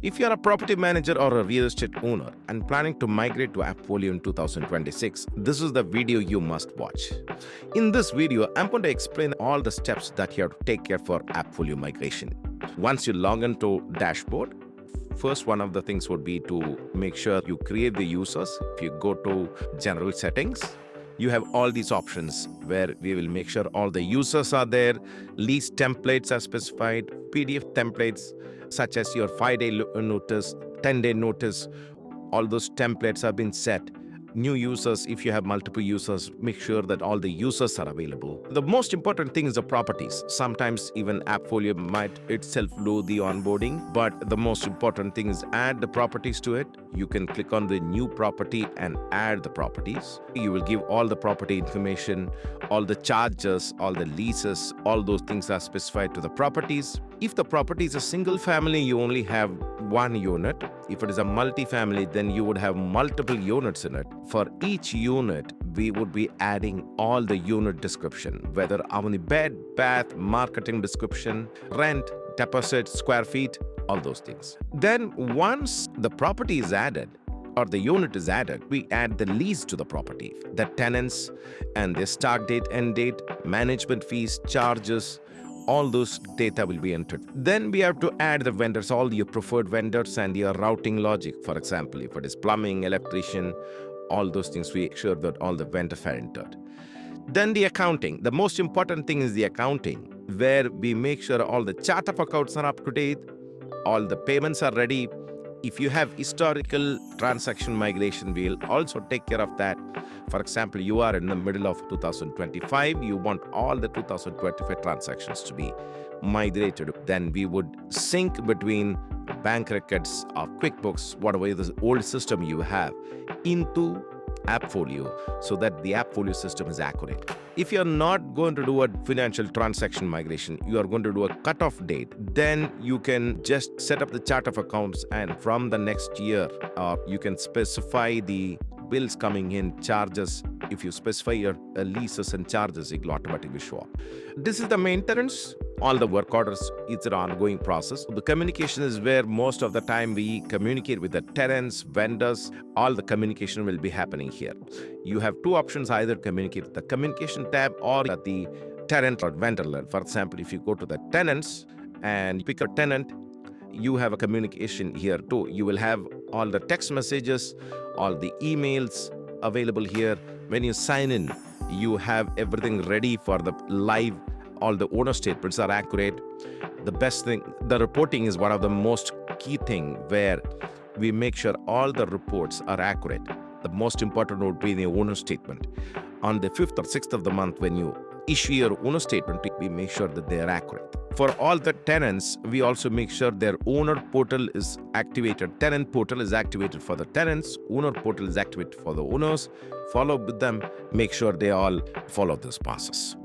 If you are a property manager or a real estate owner and planning to migrate to AppFolio in 2026, this is the video you must watch. In this video, I'm going to explain all the steps that you have to take care for AppFolio migration. Once you log into dashboard, first one of the things would be to make sure you create the users. If you go to general settings, you have all these options where we will make sure all the users are there, lease templates are specified, PDF templates such as your 5-day notice, 10-day notice, all those templates have been set. New users, if you have multiple users, make sure that all the users are available. The most important thing is the properties. Sometimes even AppFolio might itself load the onboarding, but the most important thing is add the properties to it. You can click on the new property and add the properties. You will give all the property information, all the charges, all the leases, all those things are specified to the properties. If the property is a single family, you only have one unit. If it is a multi-family, then you would have multiple units in it. For each unit, we would be adding all the unit description, whether on the bed, bath, marketing description, rent, deposit, square feet, all those things. Then once the property is added, or the unit is added, we add the lease to the property, the tenants and the start date, end date, management fees, charges, all those data will be entered. Then we have to add the vendors, all your preferred vendors and your routing logic. For example, if it is plumbing, electrician, all those things, we make sure that all the vendors are entered. Then the accounting. The most important thing is the accounting, where we make sure all the chart of accounts are up to date, all the payments are ready. If you have historical transaction migration, we'll also take care of that. For example, you are in the middle of 2025, you want all the 2025 transactions to be migrated. Then we would sync between bank records of QuickBooks, whatever is the old system you have, into AppFolio so that the AppFolio system is accurate. If you're not going to do a financial transaction migration, you are going to do a cutoff date, then you can just set up the chart of accounts, and from the next year, you can specify the bills coming in, charges. If you specify your leases and charges, it will automatically show up. This is the maintenance. All the work orders, it's an ongoing process. The communication is where most of the time we communicate with the tenants, vendors. All the communication will be happening here. You have two options, either communicate with the communication tab or at the tenant or vendor level. For example, if you go to the tenants and pick a tenant, you have a communication here too. You will have all the text messages, all the emails available here. When you sign in, you have everything ready for the live. All the owner statements are accurate. The best thing, the reporting is one of the most key thing, where we make sure all the reports are accurate. The most important would be the owner statement. On the 5th or 6th of the month, when you issue your owner statement, we make sure that they are accurate. For all the tenants, we also make sure their owner portal is activated. Tenant portal is activated for the tenants. Owner portal is activated for the owners. Follow with them. Make sure they all follow this process.